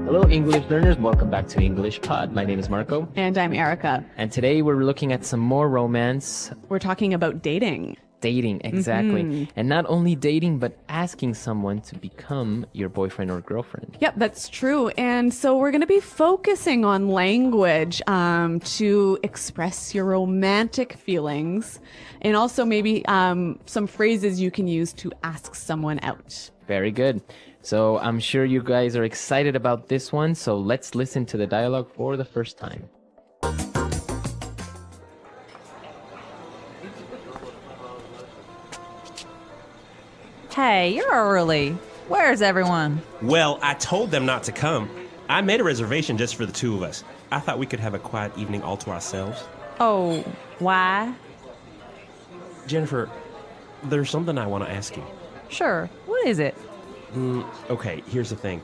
Hello, English learners. Welcome back to English Pod. My name is Marco. And I'm Erica. And today we're looking at some more romance. We're talking about dating. Dating, exactly. And not only dating, but asking someone to become your boyfriend or girlfriend. Yep, that's true. And so we're going to be focusing on language to express your romantic feelings, and also maybe some phrases you can use to ask someone out. Very good. So I'm sure you guys are excited about this one. So let's listen to the dialogue for the first time. Hey, you're early. Where's everyone? Well, I told them not to come. I made a reservation just for the two of us. I thought we could have a quiet evening all to ourselves. Oh, why? Jennifer, there's something I want to ask you. Sure. What is it? Okay, here's the thing.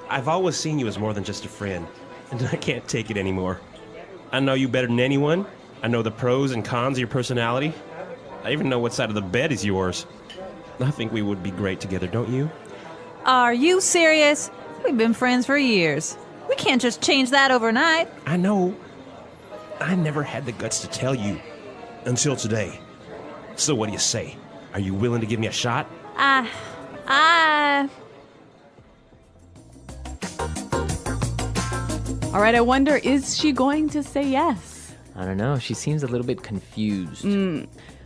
I've always seen you as more than just a friend, and I can't take it anymore. I know you better than anyone. I know the pros and cons of your personality. I even know what side of the bed is yours. I think we would be great together, don't you? Are you serious? We've been friends for years. We can't just change that overnight. I know. I never had the guts to tell you. Until today. So what do you say? Are you willing to give me a shot? All right, I wonder, is she going to say yes? I don't know. She seems a little bit confused.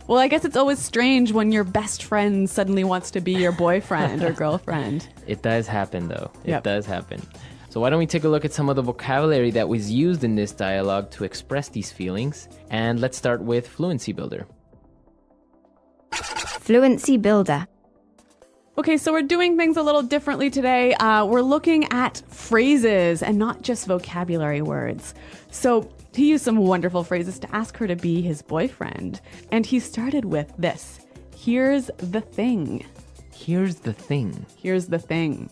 Well, I guess it's always strange when your best friend suddenly wants to be your boyfriend or girlfriend. It does happen, though. Yep. It does happen. So why don't we take a look at some of the vocabulary that was used in this dialogue to express these feelings? And let's start with Fluency Builder. Fluency Builder. Okay, so we're doing things a little differently today. We're looking at phrases and not just vocabulary words. So he used some wonderful phrases to ask her to be his boyfriend. And he started with this. Here's the thing. Here's the thing. Here's the thing.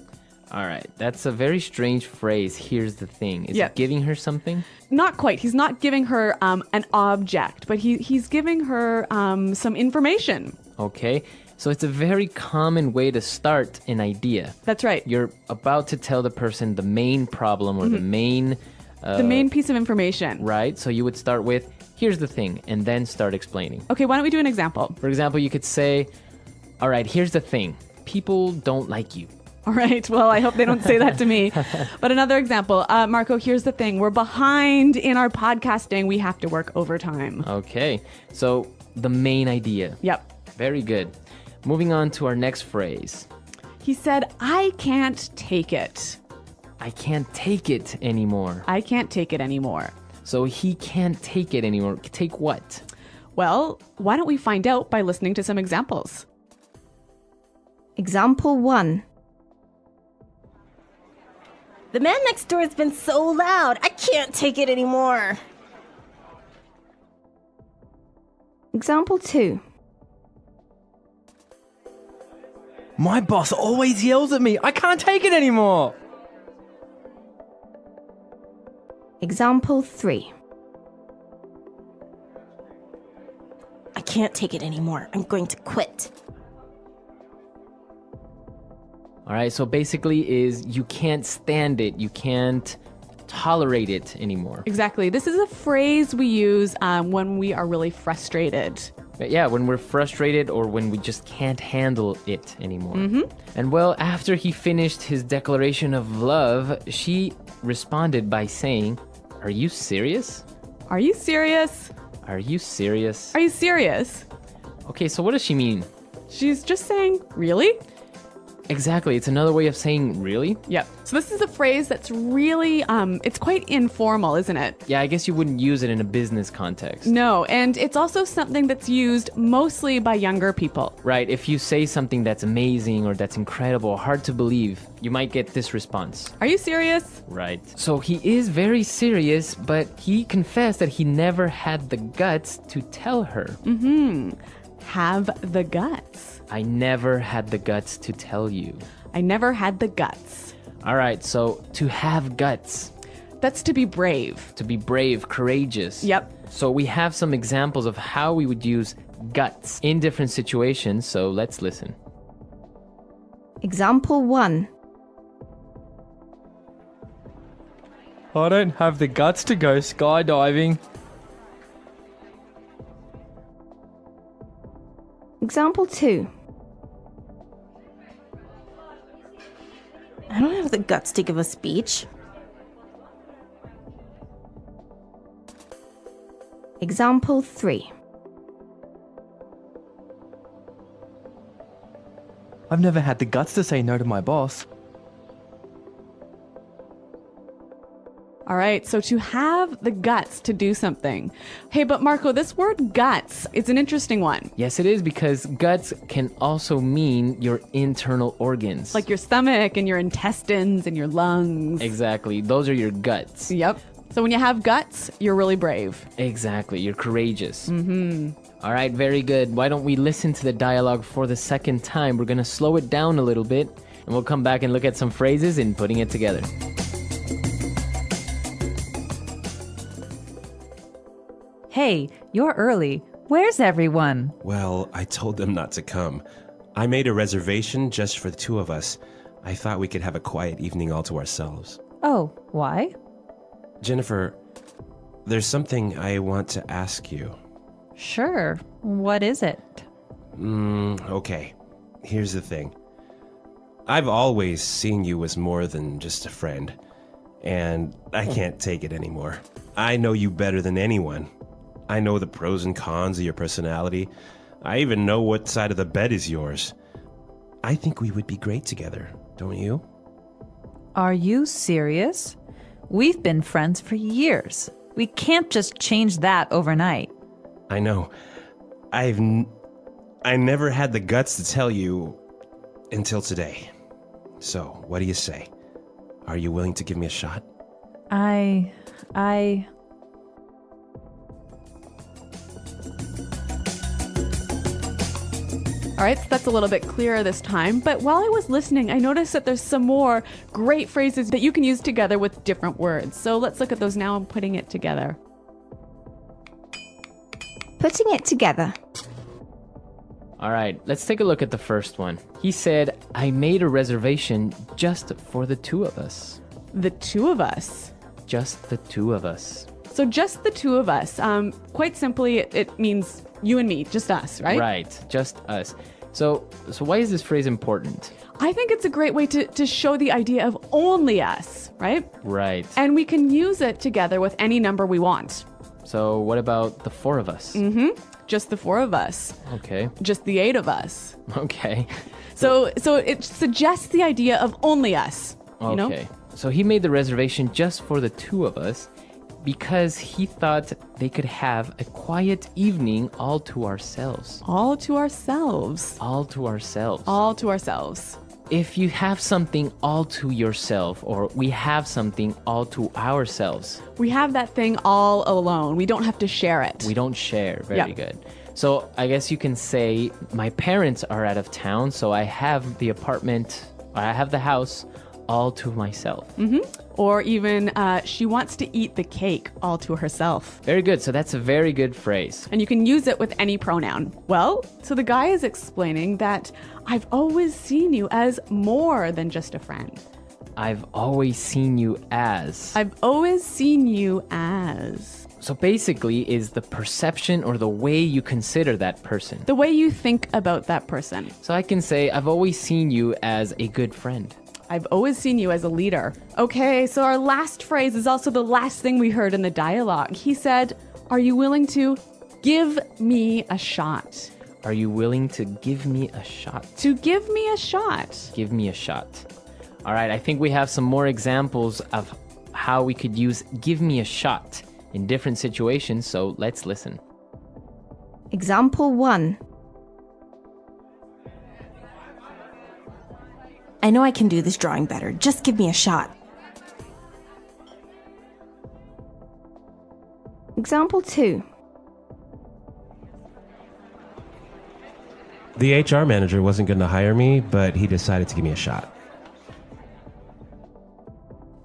All right. That's a very strange phrase. Here's the thing. Is Yeah. it giving her something? Not quite. He's not giving her an object, but he's giving her some information. Okay. So it's a very common way to start an idea. That's right. You're about to tell the person the main problem or the main... The main piece of information. Right? So you would start with, here's the thing, and then start explaining. Okay, why don't we do an example? For example, you could say, all right, here's the thing. People don't like you. All right. Well, I hope they don't say that to me. But another example, Marco, here's the thing. We're behind in our podcasting. We have to work overtime. Okay. So the main idea. Yep. Very good. Moving on to our next phrase. He said, I can't take it. I can't take it anymore. I can't take it anymore. So he can't take it anymore. Take what? Well, why don't we find out by listening to some examples? Example 1. The man next door has been so loud. I can't take it anymore. Example 2. My boss always yells at me. I can't take it anymore. Example 3. I can't take it anymore. I'm going to quit. All right. So basically is you can't stand it. You can't tolerate it anymore. Exactly. This is a phrase we use when we are really frustrated. But yeah, when we're frustrated or when we just can't handle it anymore. And well, after he finished his declaration of love, she responded by saying, "Are you serious? Are you serious? Are you serious?" Are you serious? Okay, so what does she mean? She's just saying, really? Exactly. It's another way of saying really. Yep. So this is a phrase that's really, it's quite informal, isn't it? Yeah, I guess you wouldn't use it in a business context. No, and it's also something that's used mostly by younger people. Right. If you say something that's amazing or that's incredible, hard to believe, you might get this response. Are you serious? Right. So he is very serious, but he confessed that he never had the guts to tell her. Have the guts. I never had the guts to tell you. I never had the guts. All right, so to have guts. That's to be brave. To be brave, courageous. Yep. So we have some examples of how we would use guts in different situations, so let's listen. Example 1. I don't have the guts to go skydiving. Example 2. I don't have the guts to give a speech. Example 3. I've never had the guts to say no to my boss. All right, so to have the guts to do something. Hey, but Marco, this word guts, it's an interesting one. Yes, it is, because guts can also mean your internal organs. Like your stomach and your intestines and your lungs. Exactly. Those are your guts. Yep. So when you have guts, you're really brave. Exactly. You're courageous. All right, very good. Why don't we listen to the dialogue for the second time? We're going to slow it down a little bit, and we'll come back and look at some phrases and putting it together. Hey, you're early. Where's everyone? Well, I told them not to come. I made a reservation just for the two of us. I thought we could have a quiet evening all to ourselves. Oh, why? Jennifer, there's something I want to ask you. Sure. What is it? Okay. Here's the thing. I've always seen you as more than just a friend, and I can't take it anymore. I know you better than anyone. I know the pros and cons of your personality. I even know what side of the bed is yours. I think we would be great together, don't you? Are you serious? We've been friends for years. We can't just change that overnight. I know. I never had the guts to tell you until today. So, what do you say? Are you willing to give me a shot? All right, so that's a little bit clearer this time. But while I was listening, I noticed that there's some more great phrases that you can use together with different words. So let's look at those now and putting it together. Putting it together. All right, let's take a look at the first one. He said, I made a reservation just for the two of us. The two of us. Just the two of us. So just the two of us. Quite simply, it means you and me, just us, right? Right, just us. So why is this phrase important? I think it's a great way to show the idea of only us, right? Right. And we can use it together with any number we want. So what about the four of us? Just the four of us. Okay. Just the 8 of us. Okay. So it suggests the idea of only us. You know? Okay. So he made the reservation just for the two of us because he thought they could have a quiet evening all to ourselves. All to ourselves. All to ourselves. All to ourselves. If you have something all to yourself, or we have something all to ourselves. We have that thing all alone. We don't have to share it. We don't share. Very good. So I guess you can say my parents are out of town, so I have the apartment, or I have the house all to myself. Or even she wants to eat the cake all to herself. Very good. So that's a very good phrase. And you can use it with any pronoun. Well, so the guy is explaining that I've always seen you as more than just a friend. I've always seen you as. I've always seen you as. So basically is the perception or the way you consider that person. The way you think about that person. So I can say I've always seen you as a good friend. I've always seen you as a leader. Okay, so our last phrase is also the last thing we heard in the dialogue. He said, are you willing to give me a shot? Are you willing to give me a shot? To give me a shot. Give me a shot. All right, I think we have some more examples of how we could use give me a shot in different situations, so let's listen. Example 1. I know I can do this drawing better. Just give me a shot. Example 2. The HR manager wasn't going to hire me, but he decided to give me a shot.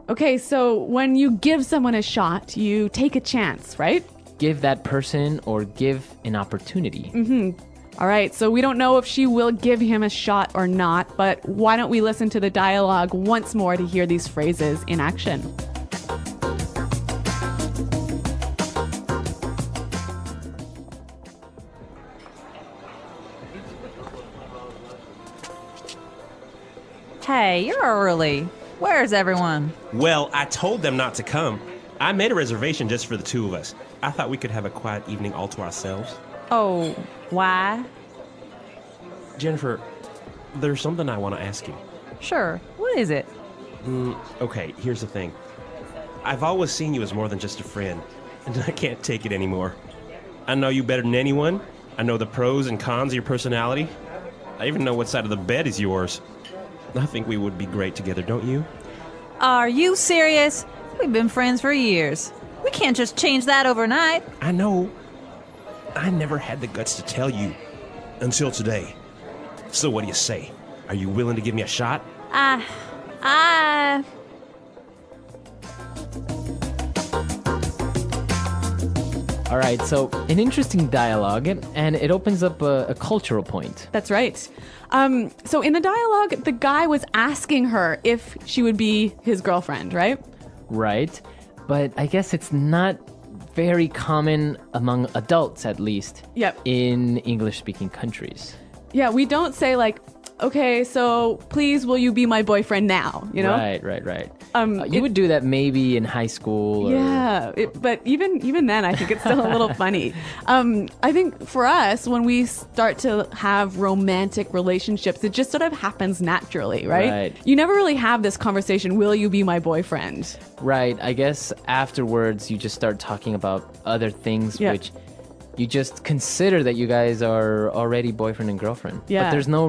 Okay, so when you give someone a shot, you take a chance, right? Give that person or give an opportunity. All right, so we don't know if she will give him a shot or not, but why don't we listen to the dialogue once more to hear these phrases in action? Hey, you're early. Where's everyone? Well, I told them not to come. I made a reservation just for the two of us. I thought we could have a quiet evening all to ourselves. Oh, why? Jennifer, there's something I want to ask you. Sure. What is it? Okay, here's the thing. I've always seen you as more than just a friend, and I can't take it anymore. I know you better than anyone. I know the pros and cons of your personality. I even know what side of the bed is yours. I think we would be great together, don't you? Are you serious? We've been friends for years. We can't just change that overnight. I know. I never had the guts to tell you. Until today. So what do you say? Are you willing to give me a shot? All right, so an interesting dialogue, and it opens up a cultural point. That's right. So in the dialogue, the guy was asking her if she would be his girlfriend, right? Right, but I guess it's not very common among adults, at least. Yep. In English-speaking countries. Yeah, we don't say like, okay, so please will you be my boyfriend now, you know? Right. You would do that maybe in high school. Or... Yeah, but even then, I think it's still a little funny. I think for us, when we start to have romantic relationships, it just sort of happens naturally, right? You never really have this conversation, will you be my boyfriend? Right, I guess afterwards you just start talking about other things, which you just consider that you guys are already boyfriend and girlfriend. Yeah. But there's no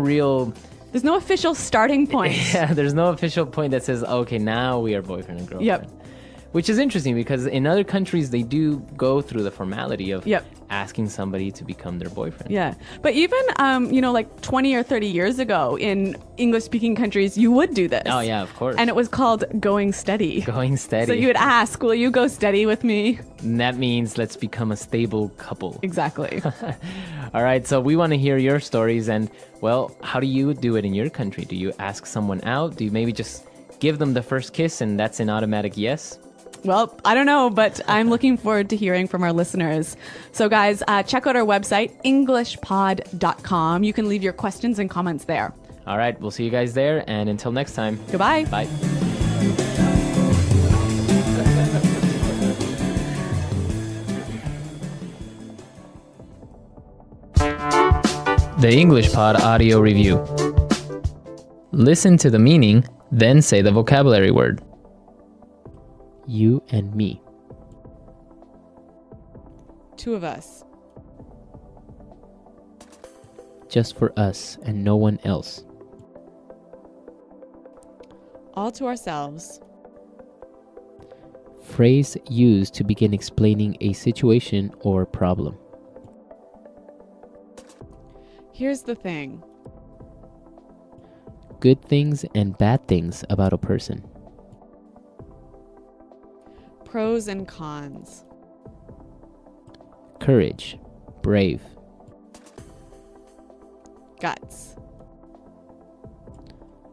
official starting point. Yeah, there's no official point that says, okay, now we are boyfriend and girlfriend. Yep. Which is interesting because in other countries, they do go through the formality of Yep. asking somebody to become their boyfriend. Yeah. But even, like 20 or 30 years ago in English-speaking countries, you would do this. Oh, yeah, of course. And it was called going steady. Going steady. So you would ask, will you go steady with me? And that means let's become a stable couple. Exactly. All right, so we want to hear your stories. And, well, how do you do it in your country? Do you ask someone out? Do you maybe just give them the first kiss and that's an automatic yes? Well, I don't know, but I'm looking forward to hearing from our listeners. So, guys, check out our website, englishpod.com. You can leave your questions and comments there. All right, we'll see you guys there. And until next time. Goodbye. Bye. The English Pod Audio Review. Listen to the meaning, then say the vocabulary word. You and me. Two of us. Just for us and no one else. All to ourselves. Phrase used to begin explaining a situation or problem. Here's the thing. Good things and bad things about a person. Pros and cons. Courage. Brave. Guts.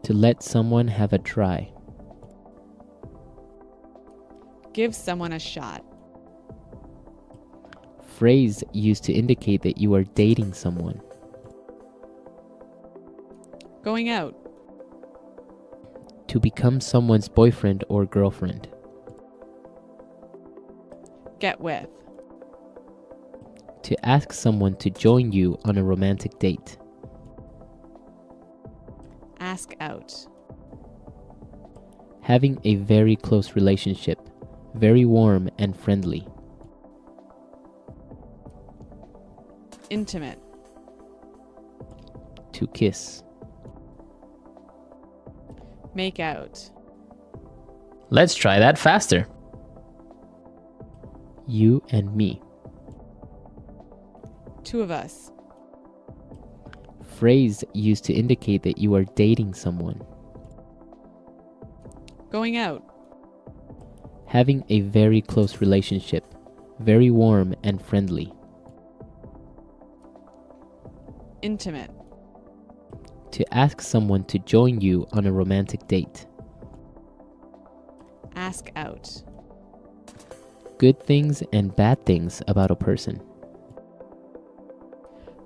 To let someone have a try. Give someone a shot. Phrase used to indicate that you are dating someone. Going out. To become someone's boyfriend or girlfriend. Get with. To ask someone to join you on a romantic date. Ask out. Having a very close relationship. Very warm and friendly. Intimate. To kiss. Make out. Let's try that faster. You and me. Two of us. Phrase used to indicate that you are dating someone. Going out. Having a very close relationship. Very warm and friendly. Intimate. To ask someone to join you on a romantic date. Ask out. Good things and bad things about a person.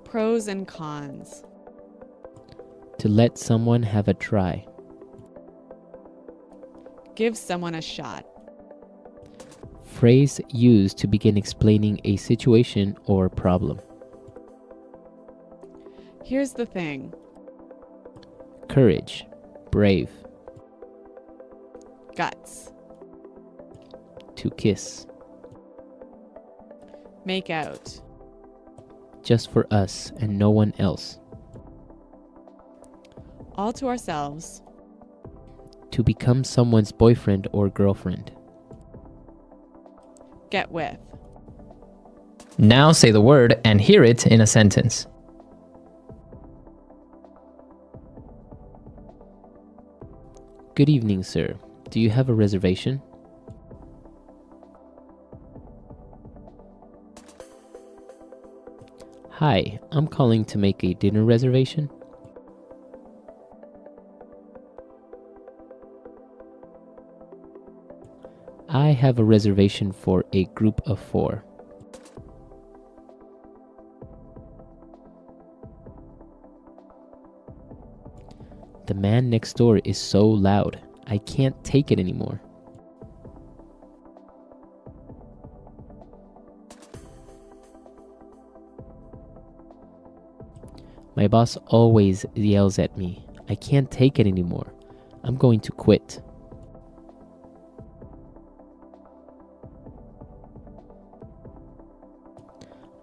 Pros and cons. To let someone have a try. Give someone a shot. Phrase used to begin explaining a situation or problem. Here's the thing. Courage. Brave. Guts. To kiss. Make out. Just for us and no one else. All to ourselves. To become someone's boyfriend or girlfriend. Get with. Now say the word and hear it in a sentence. Good evening, sir. Do you have a reservation? Hi, I'm calling to make a dinner reservation. I have a reservation for a group of 4. The man next door is so loud. I can't take it anymore. My boss always yells at me. I can't take it anymore. I'm going to quit.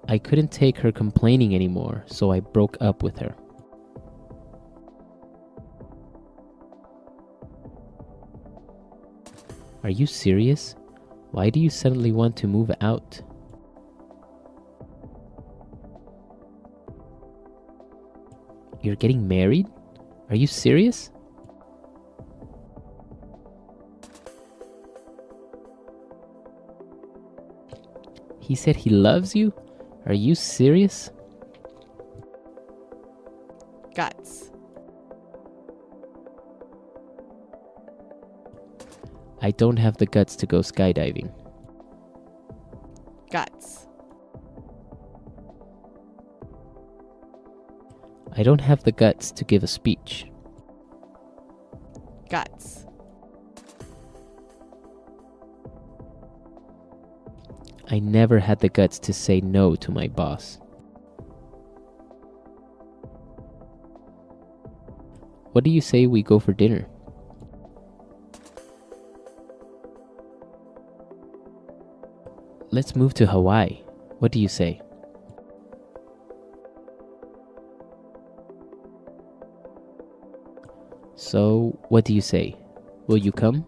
I couldn't take her complaining anymore, so I broke up with her. Are you serious? Why do you suddenly want to move out? You're getting married? Are you serious? He said he loves you? Are you serious? Guts. I don't have the guts to go skydiving. Guts. I don't have the guts to give a speech. Guts. I never had the guts to say no to my boss. What do you say we go for dinner? Let's move to Hawaii. What do you say? So, what do you say? Will you come?